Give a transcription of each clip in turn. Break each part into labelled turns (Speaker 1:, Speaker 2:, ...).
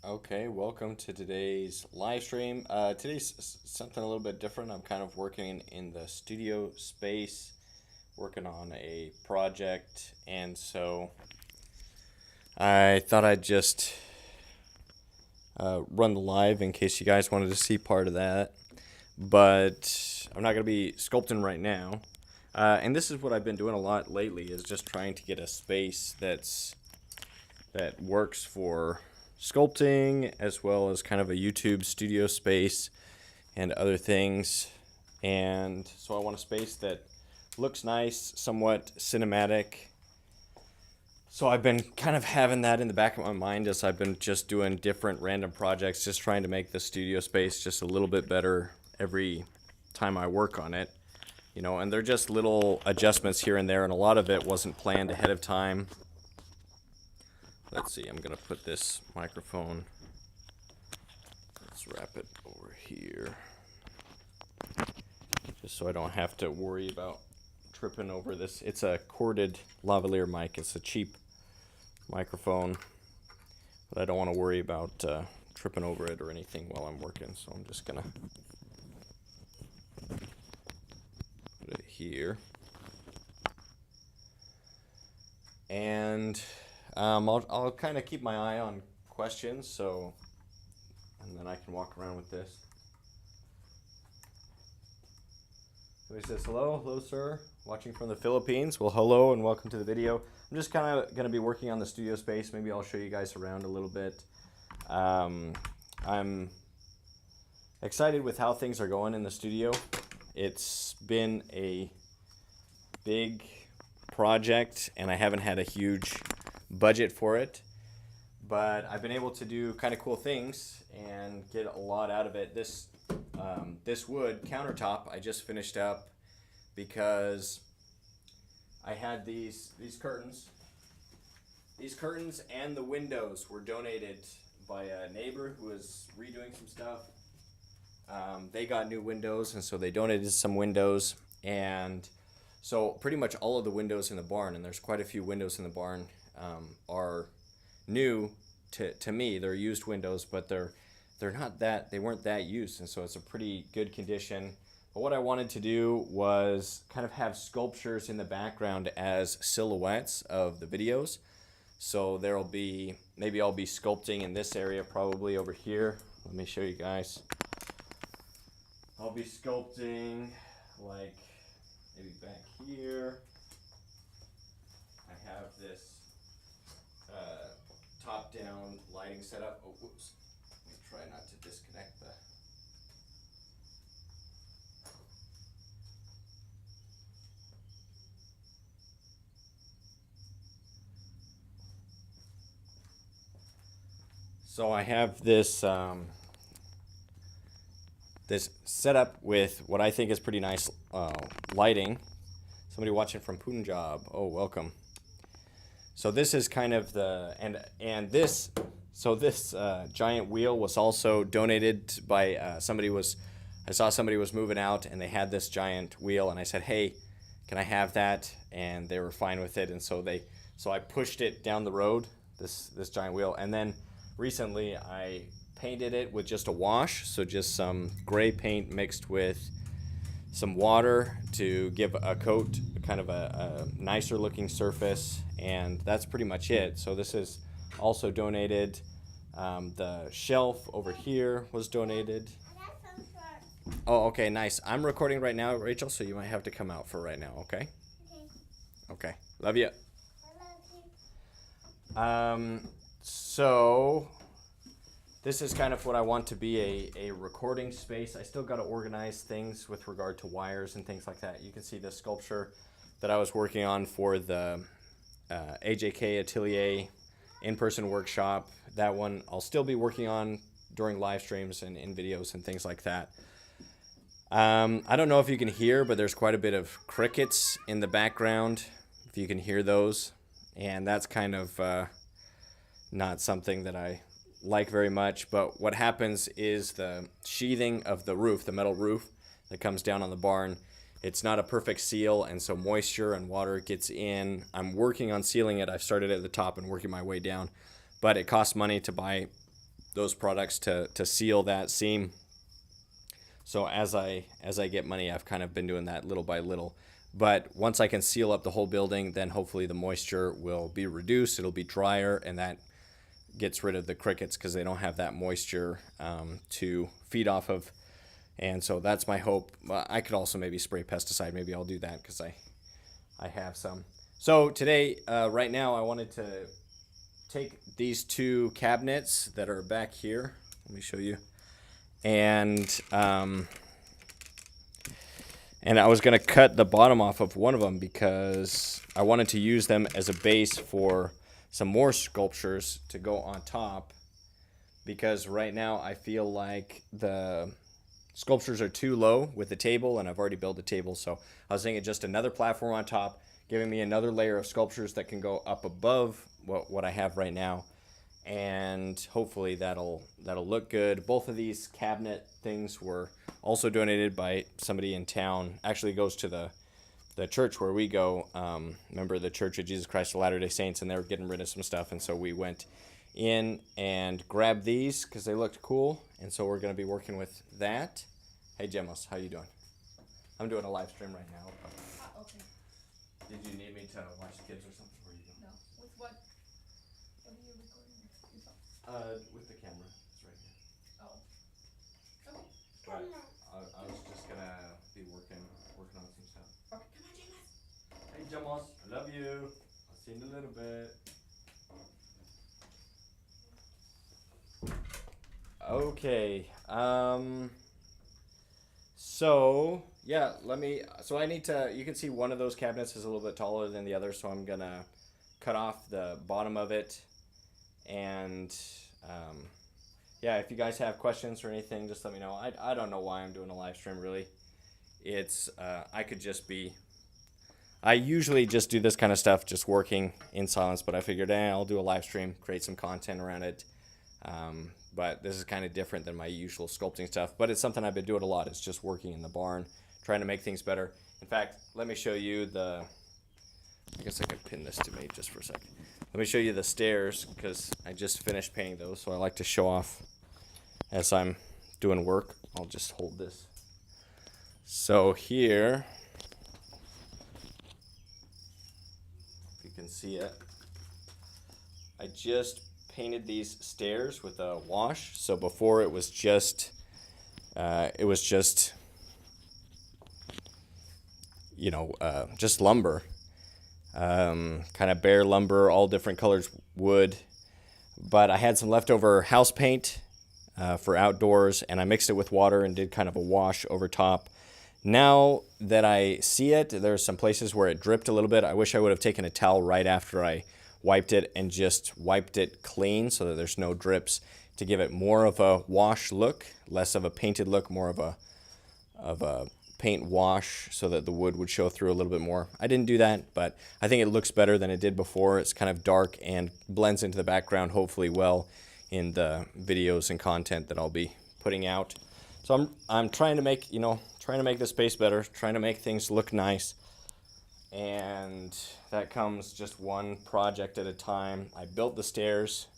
Speaker 1: Okay, welcome to today's live stream. Today's something a little bit different. I'm kind of working in the studio space, working on a project, and so I thought I'd just run the live in case you guys wanted to see part of that. But I'm not going to be sculpting right now. And this is what I've been doing a lot lately, is just trying to get a space that works for sculpting as well as kind of a YouTube studio space and other things. And so I want a space that looks nice, somewhat cinematic. So I've been kind of having that in the back of my mind as I've been just doing different random projects, just trying to make the studio space just a little bit better every time I work on it. And they're just little adjustments here and there, and a lot of it wasn't planned ahead of time. Let's see, I'm gonna put this microphone, let's wrap it over here, just so I don't have to worry about tripping over this. It's a corded lavalier mic. It's a cheap microphone, but I don't want to worry about tripping over it or anything while I'm working, so I'm just gonna put it here. And I'll kind of keep my eye on questions, and then I can walk around with this. So he says, hello, sir, watching from the Philippines. Well, hello and welcome to the video. I'm just kind of going to be working on the studio space. Maybe I'll show you guys around a little bit. I'm excited with how things are going in the studio. It's been a big project, and I haven't had a huge budget for it, but I've been able to do kind of cool things and get a lot out of it. This wood countertop I just finished up because I had these curtains. These curtains and the windows were donated by a neighbor who was redoing some stuff. They got new windows, and so they donated some windows, and so pretty much all of the windows in the barn, and there's quite a few windows in the barn, are new to me. They're used windows, but they weren't that used, and so it's a pretty good condition. But what I wanted to do was kind of have sculptures in the background as silhouettes of the videos. So maybe I'll be sculpting in this area, probably over here. Let me show you guys. I'll be sculpting like maybe back here. I have this top-down lighting setup. Oh, whoops. Let me try not to disconnect the... So I have this this setup with what I think is pretty nice lighting. Somebody watching from Punjab. Oh, welcome. So this is kind of this giant wheel was also donated by I saw somebody was moving out, and they had this giant wheel, and I said, hey, can I have that? And they were fine with it, and so I pushed it down the road, this giant wheel, and then recently I painted it with just a wash, so just some gray paint mixed with some water to give a coat, kind of a nicer looking surface, and that's pretty much it. So this is also donated. The shelf over here was donated. Oh, okay, nice. I'm recording right now, Rachel, so you might have to come out for right now, okay? Okay, love you. So this is kind of what I want to be a recording space. I still got to organize things with regard to wires and things like that. You can see the sculpture that I was working on for the AJK Atelier in-person workshop. That one I'll still be working on during live streams and in videos and things like that. I don't know if you can hear, but there's quite a bit of crickets in the background, if you can hear those. And that's kind of not something that I like very much, but what happens is the sheathing of the roof, the metal roof that comes down on the barn, it's not a perfect seal, and so moisture and water gets in. I'm working on sealing it. I've started at the top and working my way down, but it costs money to buy those products to seal that seam. So as I get money, I've kind of been doing that little by little. But once I can seal up the whole building, then hopefully the moisture will be reduced. It'll be drier, and that gets rid of the crickets because they don't have that moisture to feed off of. And so that's my hope. I could also maybe spray pesticide. Maybe I'll do that because I have some. So today, right now, I wanted to take these two cabinets that are back here. Let me show you. And I was going to cut the bottom off of one of them because I wanted to use them as a base for some more sculptures to go on top, because right now I feel like the sculptures are too low with the table, and I've already built a table. So I was thinking just another platform on top, giving me another layer of sculptures that can go up above what I have right now. And hopefully that'll look good. Both of these cabinet things were also donated by somebody in town. Actually goes to the church where we go. Remember the Church of Jesus Christ of Latter-day Saints, and they were getting rid of some stuff, and so we went in and grabbed these because they looked cool, and so we're going to be working with that. Hey Gemos, how you doing? I'm doing a live stream right now.
Speaker 2: Okay.
Speaker 1: Did you need me to watch the kids or something? Where are you going?
Speaker 2: No. With what? What are you recording?
Speaker 1: With the camera. It's right here.
Speaker 2: Oh. Okay.
Speaker 1: But I was just gonna be working on some stuff.
Speaker 2: Okay. Come on, James.
Speaker 1: Hey Gemos, I love you. I'll see you in a little bit. Okay. So yeah, so I need to, you can see one of those cabinets is a little bit taller than the other, so I'm gonna cut off the bottom of it. And yeah, if you guys have questions or anything, just let me know. I don't know why I'm doing a live stream, really. It's I usually just do this kind of stuff just working in silence, but I figured I'll do a live stream, create some content around it. But this is kind of different than my usual sculpting stuff, but it's something I've been doing a lot. It's just working in the barn, trying to make things better. In fact, let me show you I guess I could pin this to me just for a second. Let me show you the stairs, because I just finished painting those, so I like to show off as I'm doing work. I'll just hold this. So here, if you can see it, I just painted these stairs with a wash. So before it was just just lumber, kind of bare lumber, all different colors wood. But I had some leftover house paint for outdoors, and I mixed it with water and did kind of a wash over top. Now that I see it, there's some places where it dripped a little bit. I wish I would have taken a towel right after I wiped it and just wiped it clean so that there's no drips, to give it more of a wash look, less of a painted look, more of a paint wash, so that the wood would show through a little bit more. I didn't do that, but I think it looks better than it did before. It's kind of dark and blends into the background hopefully well in the videos and content that I'll be putting out. So I'm trying to make the space better, trying to make things look nice. And that comes just one project at a time. I built the stairs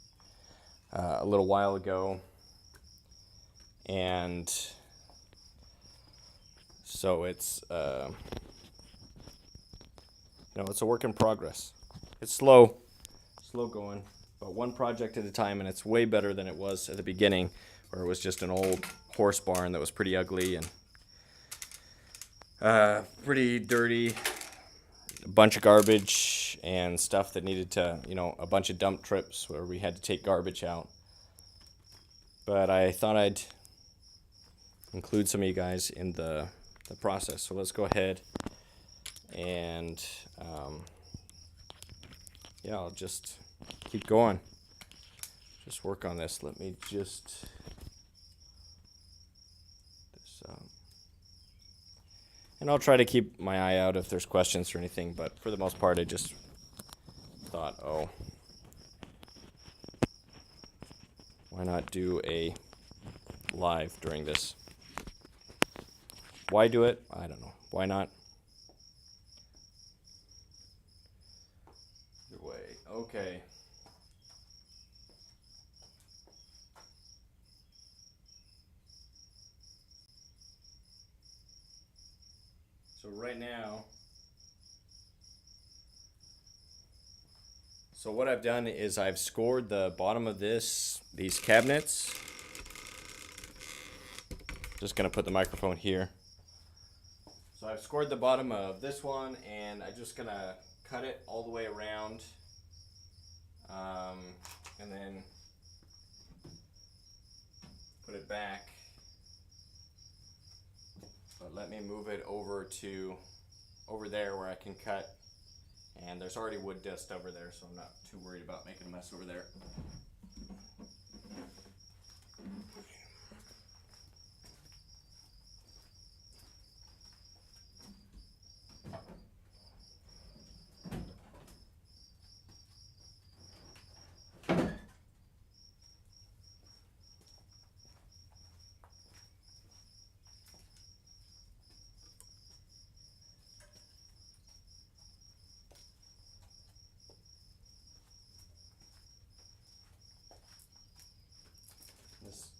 Speaker 1: a little while ago, and so it's it's a work in progress. It's slow going, but one project at a time, and it's way better than it was at the beginning, where it was just an old horse barn that was pretty ugly and pretty dirty. A bunch of garbage and stuff that needed to, a bunch of dump trips where we had to take garbage out. But I thought I'd include some of you guys in the process. So let's go ahead and, I'll just keep going. Just work on this. Let me just and I'll try to keep my eye out if there's questions or anything, but for the most part, I just thought, why not do a live during this? Why do it? I don't know. Why not? Either way. Okay. So right now, so what I've done is I've scored the bottom of these cabinets. Just gonna put the microphone here. So I've scored the bottom of this one, and I'm just gonna cut it all the way around, and then put it back. But let me move it over there where I can cut. And there's already wood dust over there, so I'm not too worried about making a mess over there. This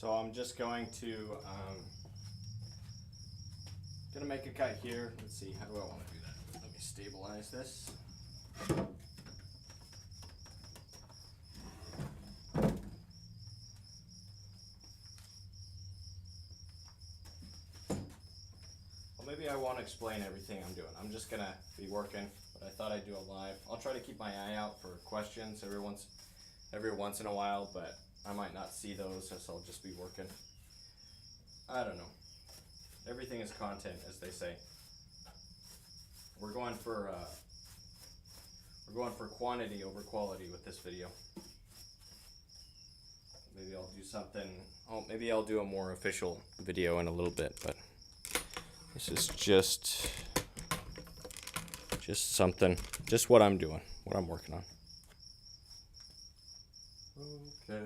Speaker 1: So I'm just going to gonna make a cut here. Let's see, how do I want to do that? Let me stabilize this. Well, maybe I want to explain everything I'm doing. I'm just gonna be working, but I thought I'd do a live. I'll try to keep my eye out for questions every once in a while, but I might not see those, so I'll just be working. I don't know. Everything is content, as they say. We're going for quantity over quality with this video. Maybe I'll do something. Oh, maybe I'll do a more official video in a little bit, but this is just something, just what I'm doing, what I'm working on. Okay.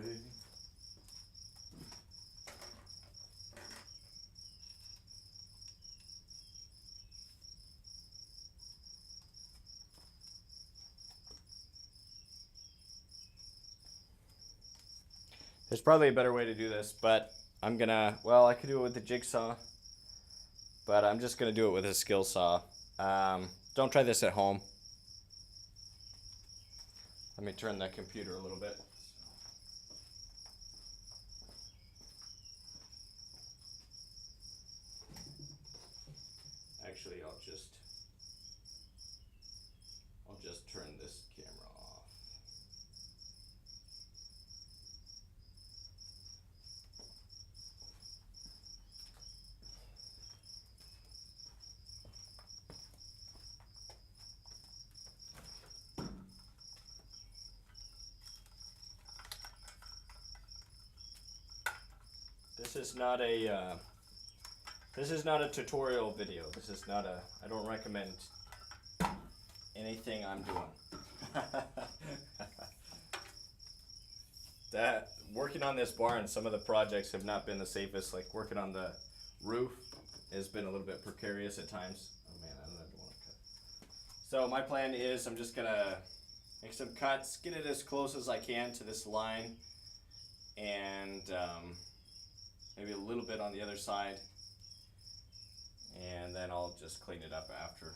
Speaker 1: There's probably a better way to do this, but I could do it with the jigsaw, but I'm just gonna do it with a skill saw. Don't try this at home. Let me turn the computer a little bit. Actually, I'll just turn this camera off. This is not a tutorial video. I don't recommend anything I'm doing. Working on this barn, some of the projects have not been the safest. Like working on the roof has been a little bit precarious at times. Oh man, I don't want to cut. So my plan is I'm just gonna make some cuts, get it as close as I can to this line, and maybe a little bit on the other side, and then I'll just clean it up after.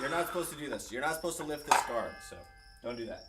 Speaker 1: You're not supposed to do this. You're not supposed to lift this guard, so don't do that.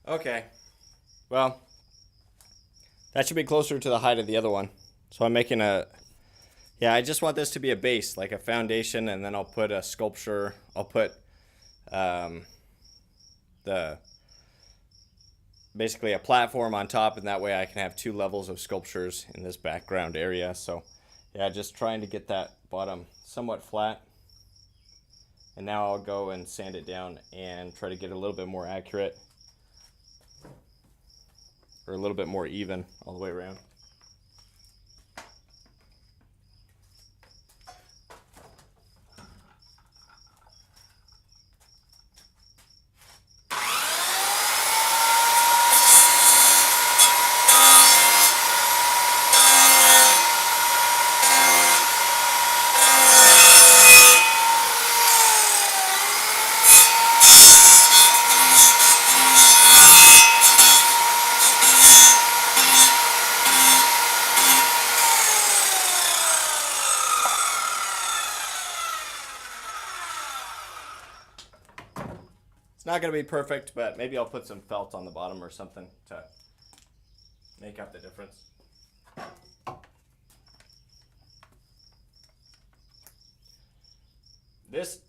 Speaker 1: Okay. Well, that should be closer to the height of the other one. So I'm making a Yeah, I just want this to be a base, like a foundation, and then I'll put a sculpture. I'll put um, the basically a platform on top, and that way I can have two levels of sculptures in this background area. So yeah, just trying to get that bottom somewhat flat. And now I'll go and sand it down and try to get a little bit more accurate, or a little bit more even all the way around. It's not going to be perfect, but maybe I'll put some felt on the bottom or something to make up the difference. This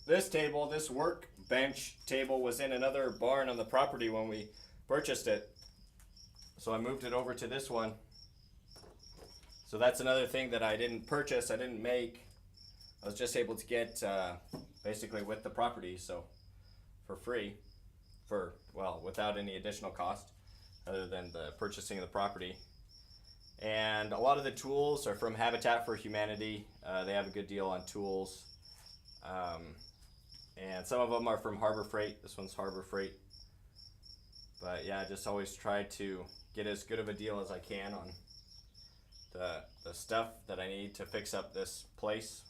Speaker 1: workbench table was in another barn on the property when we purchased it. So I moved it over to this one. So that's another thing that I didn't purchase, I didn't make. I was just able to get basically with the property, so for free, without any additional cost other than the purchasing of the property. And a lot of the tools are from Habitat for Humanity. They have a good deal on tools. And some of them are from Harbor Freight. This one's Harbor Freight. But yeah, I just always try to get as good of a deal as I can on the stuff that I need to fix up this place.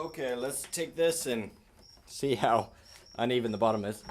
Speaker 1: Okay, let's take this and see how uneven the bottom is.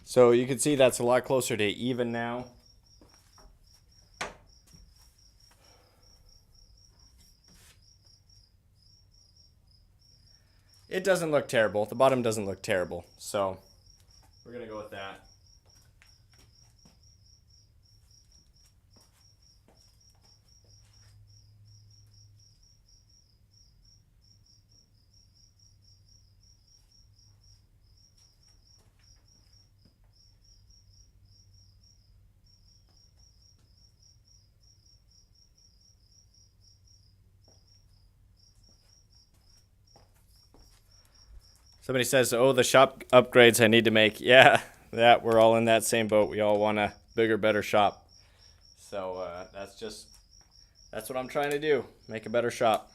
Speaker 1: So you can see that's a lot closer to even now. It doesn't look terrible. The bottom doesn't look terrible. So we're going to go with that. Somebody says, "Oh, the shop upgrades I need to make." Yeah, we're all in that same boat. We all want a bigger, better shop. So that's what I'm trying to do. Make a better shop.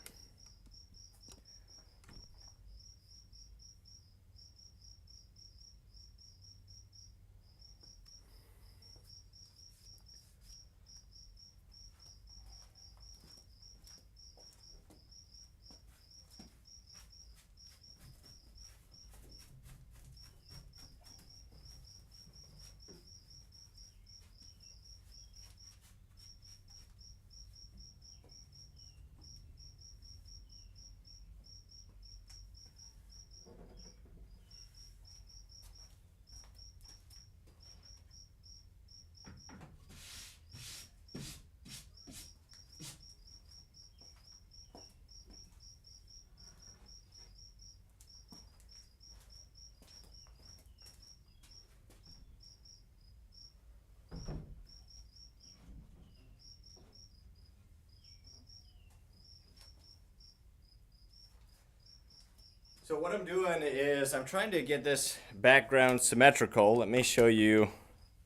Speaker 1: So what I'm doing is I'm trying to get this background symmetrical. Let me show you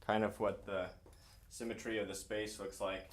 Speaker 1: kind of what the symmetry of the space looks like.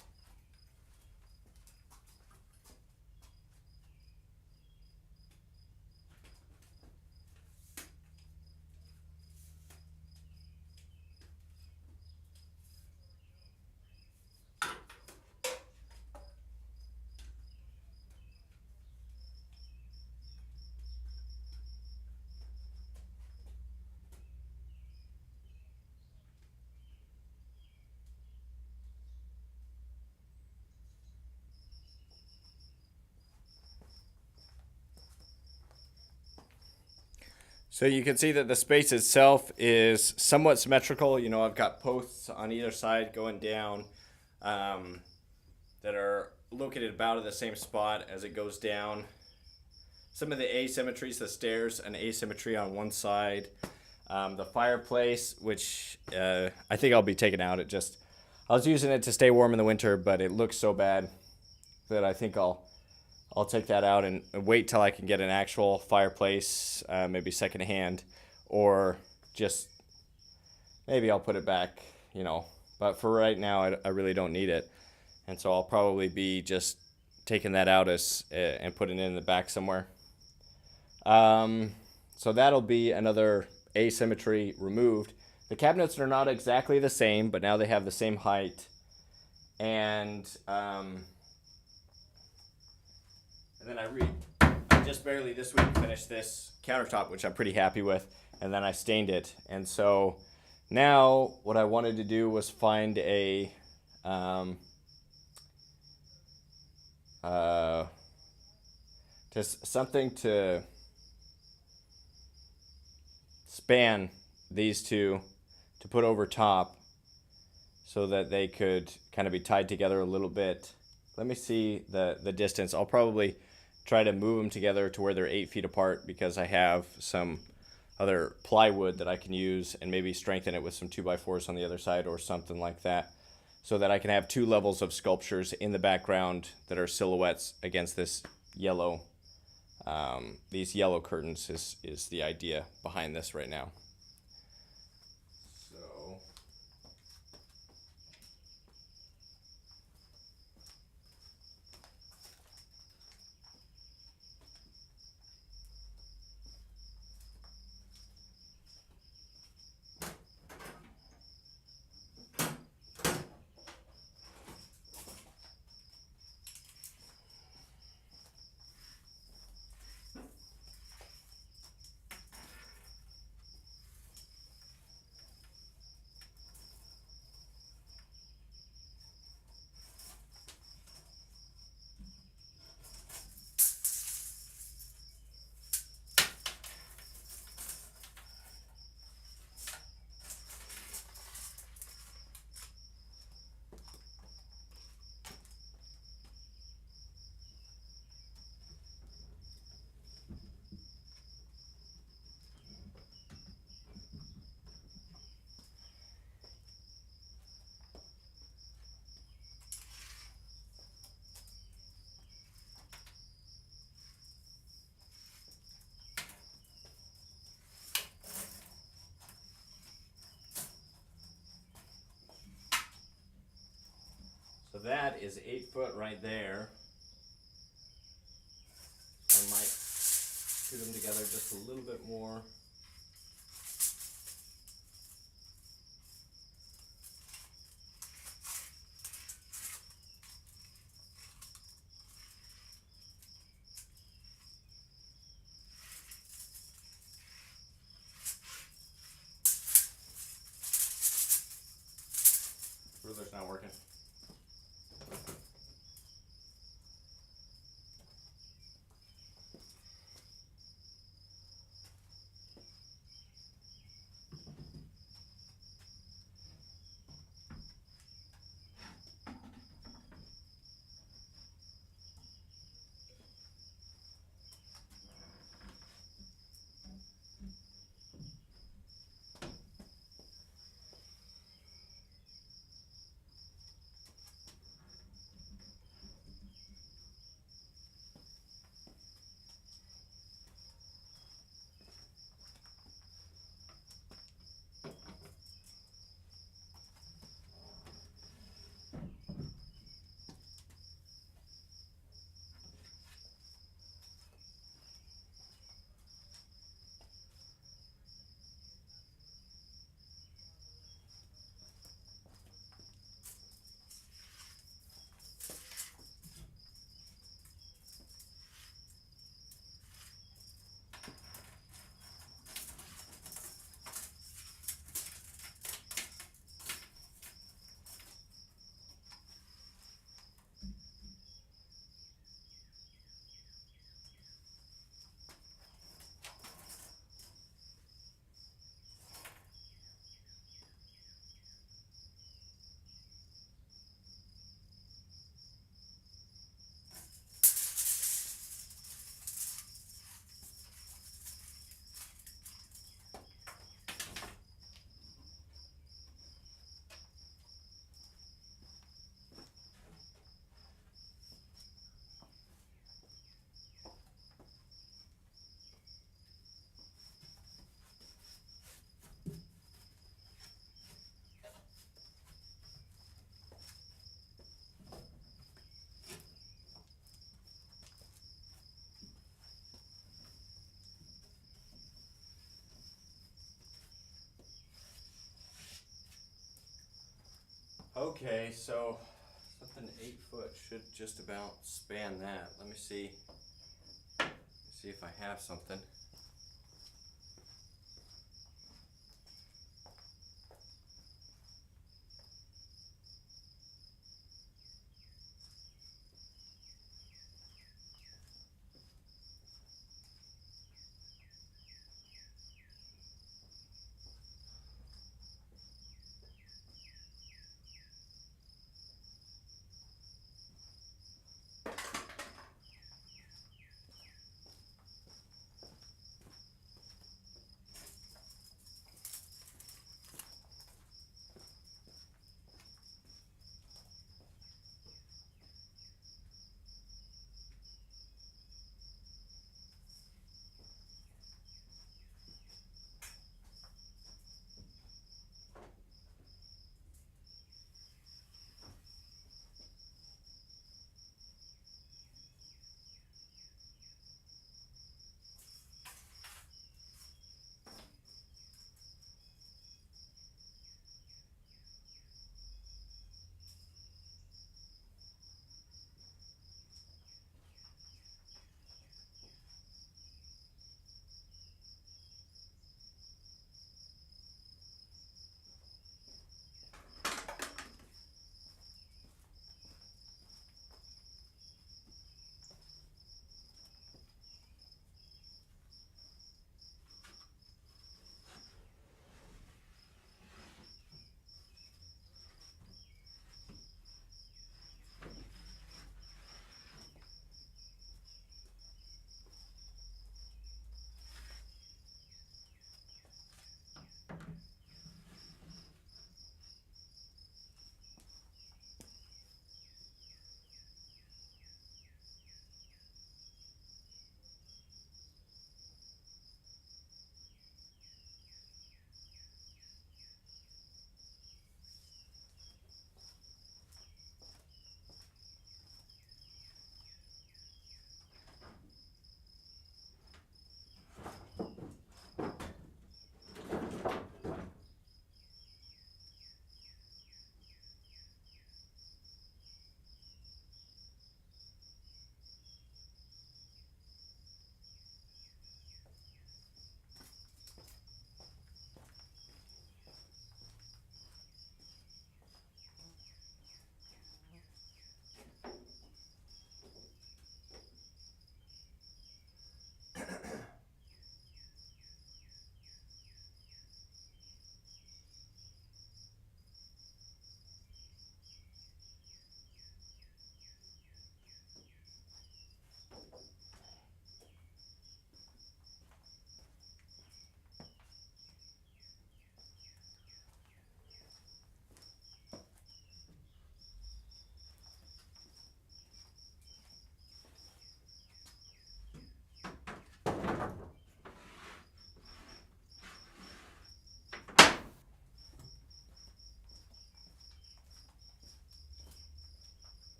Speaker 1: So you can see that the space itself is somewhat symmetrical. You know, I've got posts on either side going down that are located about at the same spot as it goes down. Some of the asymmetries, the stairs, an asymmetry on one side. The fireplace, which I think I'll be taking out. I was using it to stay warm in the winter, but it looks so bad that I think I'll take that out and wait till I can get an actual fireplace, maybe secondhand, or just maybe I'll put it back, you know. But for right now, I really don't need it, and so I'll probably be just taking that out and putting it in the back somewhere. So that'll be another asymmetry removed. The cabinets are not exactly the same, but now they have the same height, and then I just barely this week finished this countertop, which I'm pretty happy with, and then I stained it. And so now what I wanted to do was find just something to span these two to put over top so that they could kind of be tied together a little bit. Let me see the distance. I'll probably try to move them together to where they're 8 feet apart, because I have some other plywood that I can use and maybe strengthen it with some 2x4s on the other side or something like that. so that I can have two levels of sculptures in the background that are silhouettes against this yellow. These yellow curtains is the idea behind this right now. So So that is 8 foot right there. I might shoot them together just a little bit more. Ruler's not working. Okay, so something 8 foot should just about span that. Let me see if I have something.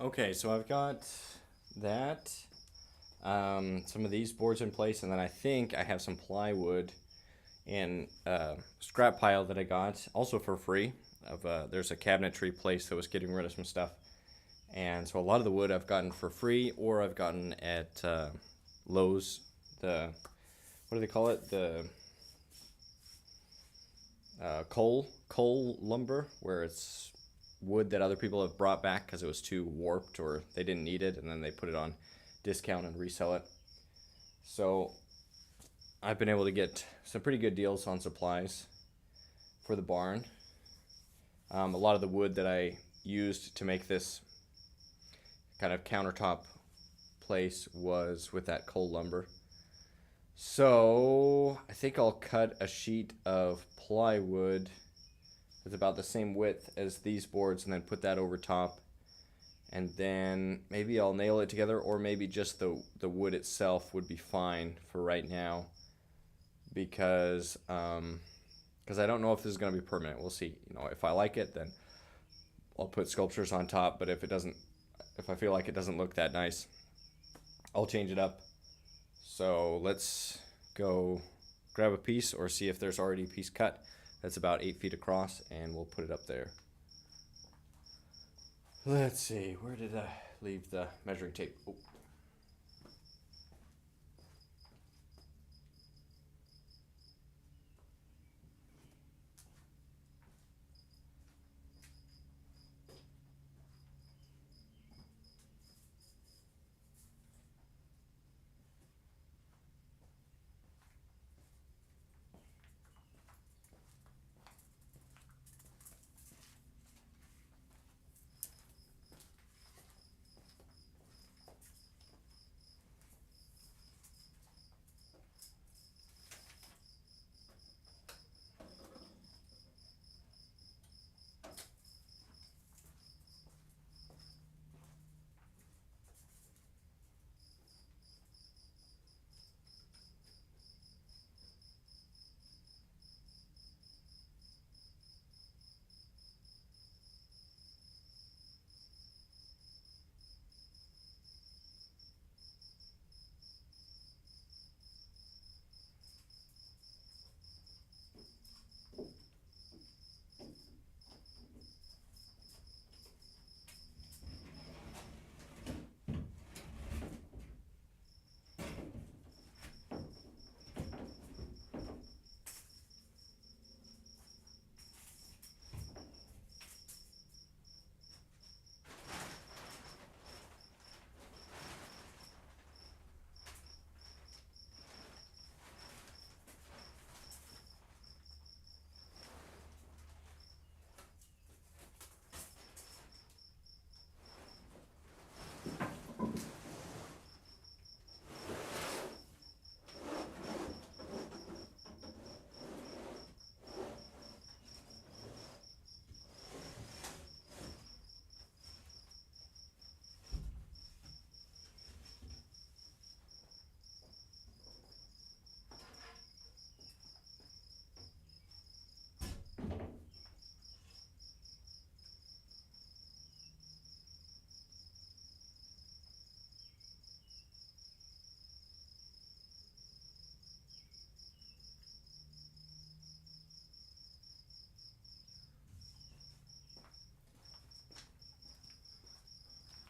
Speaker 1: Okay, so I've got that, some of these boards in place, and then I think I have some plywood in a scrap pile that I got also for free. There's a cabinetry place that was getting rid of some stuff, and so a lot of the wood I've gotten for free, or I've gotten at Lowe's. The what do they call it? The coal lumber, where it's wood that other people have brought back because it was too warped or they didn't need it, and then they put it on discount and resell it. So I've been able to get some pretty good deals on supplies for the barn. A lot of the wood that I used to make this kind of countertop place was with that coal lumber. So I think I'll cut a sheet of plywood that's about the same width as these boards and then put that over top. And then maybe I'll nail it together, or maybe just the wood itself would be fine for right now, because I don't know if this is going to be permanent. We'll see. You know, if I like it, then I'll put sculptures on top. But if it doesn't, if I feel like it doesn't look that nice, I'll change it up. So let's go grab a piece, or see if there's already a piece cut that's about 8 feet across, and we'll put it up there. Let's see, where did I leave the measuring tape? Oh.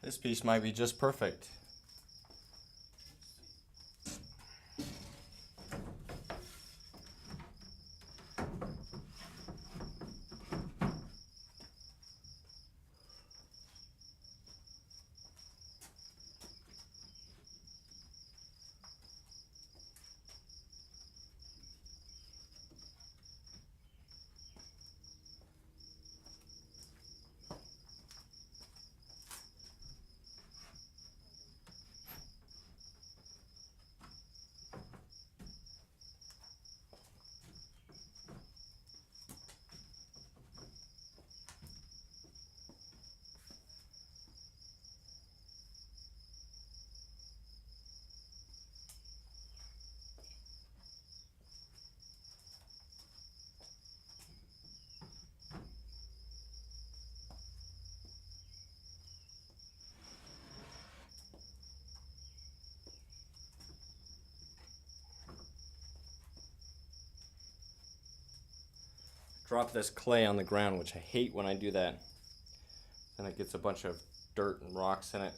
Speaker 1: This piece might be just perfect. drop this clay on the ground, which I hate when I do that. Then it gets a bunch of dirt and rocks in it.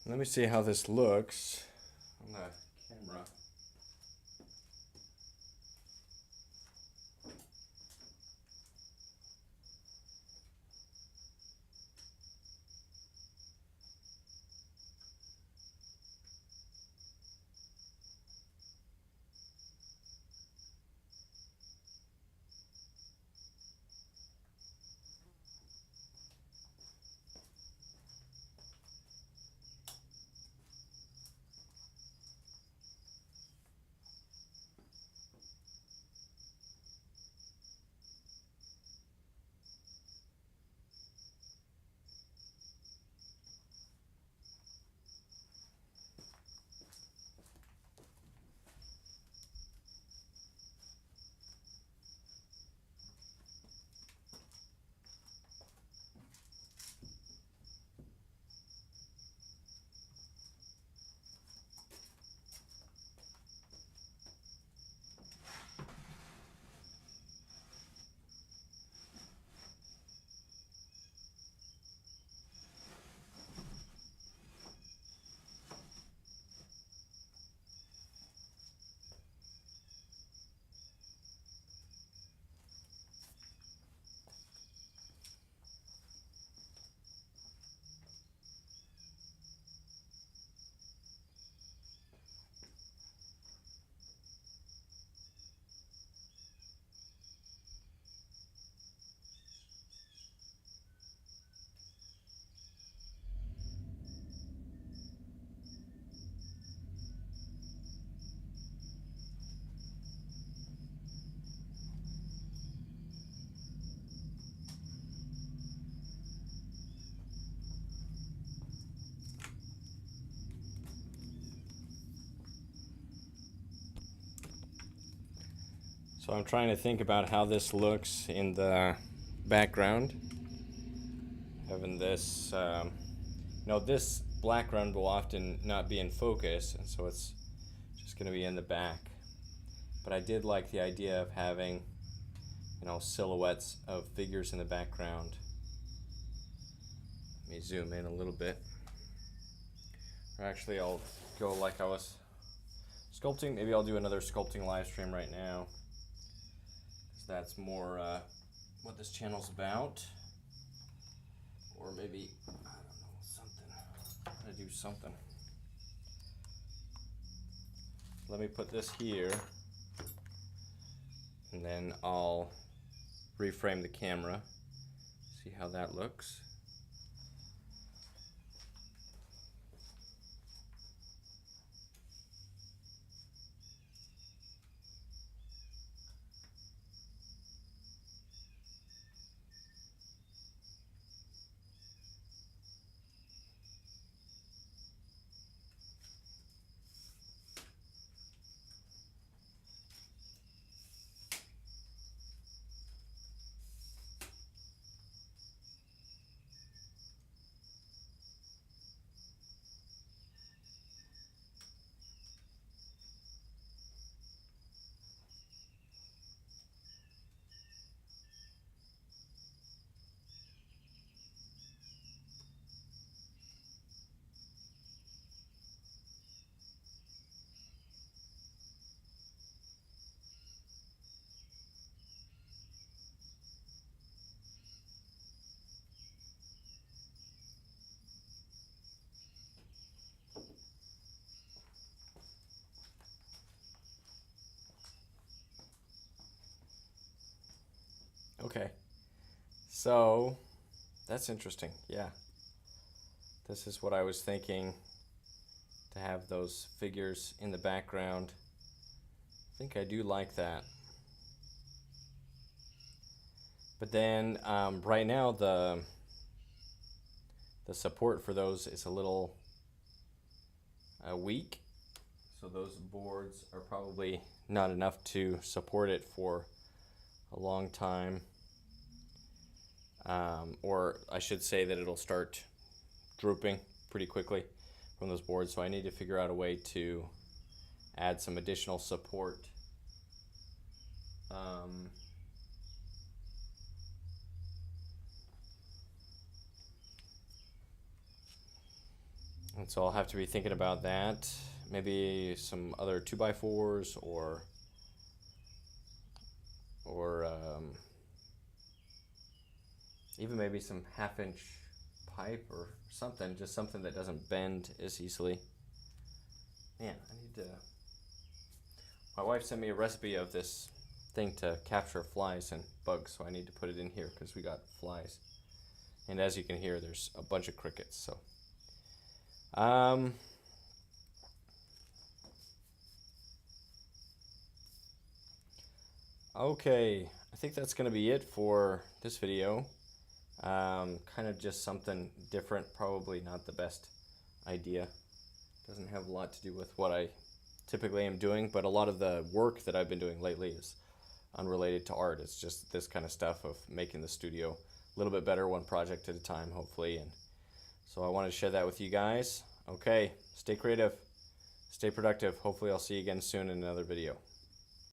Speaker 1: Let me see how this looks on the camera. So I'm trying to think about how this looks in the background. Having this, this background will often not be in focus, and so it's just going to be in the back. But I did like the idea of having, silhouettes of figures in the background. Let me zoom in a little bit. Or actually, I'll go like I was sculpting. Maybe I'll do another sculpting live stream right now. That's more what this channel's about. Or maybe, I don't know, something. I'm gonna do something. Let me put this here, and then I'll reframe the camera, see how that looks. Okay. So, that's interesting. Yeah. This is what I was thinking, to have those figures in the background. I think I do like that. But then right now the support for those is a little weak. So those boards are probably not enough to support it for a long time. Or I should say that it'll start drooping pretty quickly from those boards. So I need to figure out a way to add some additional support. And so I'll have to be thinking about that. Maybe some other 2x4s or even maybe some 1/2 inch pipe or something, just something that doesn't bend as easily. Man, I need to. My wife sent me a recipe of this thing to capture flies and bugs, so I need to put it in here because we got flies. And as you can hear, there's a bunch of crickets. So, okay, I think that's gonna be it for this video. Kind of just something different, probably not the best idea. Doesn't have a lot to do with what I typically am doing, but a lot of the work that I've been doing lately is unrelated to art. It's just this kind of stuff of making the studio a little bit better, one project at a time, hopefully. And so I wanted to share that with you guys. Okay, stay creative, stay productive. Hopefully I'll see you again soon in another video.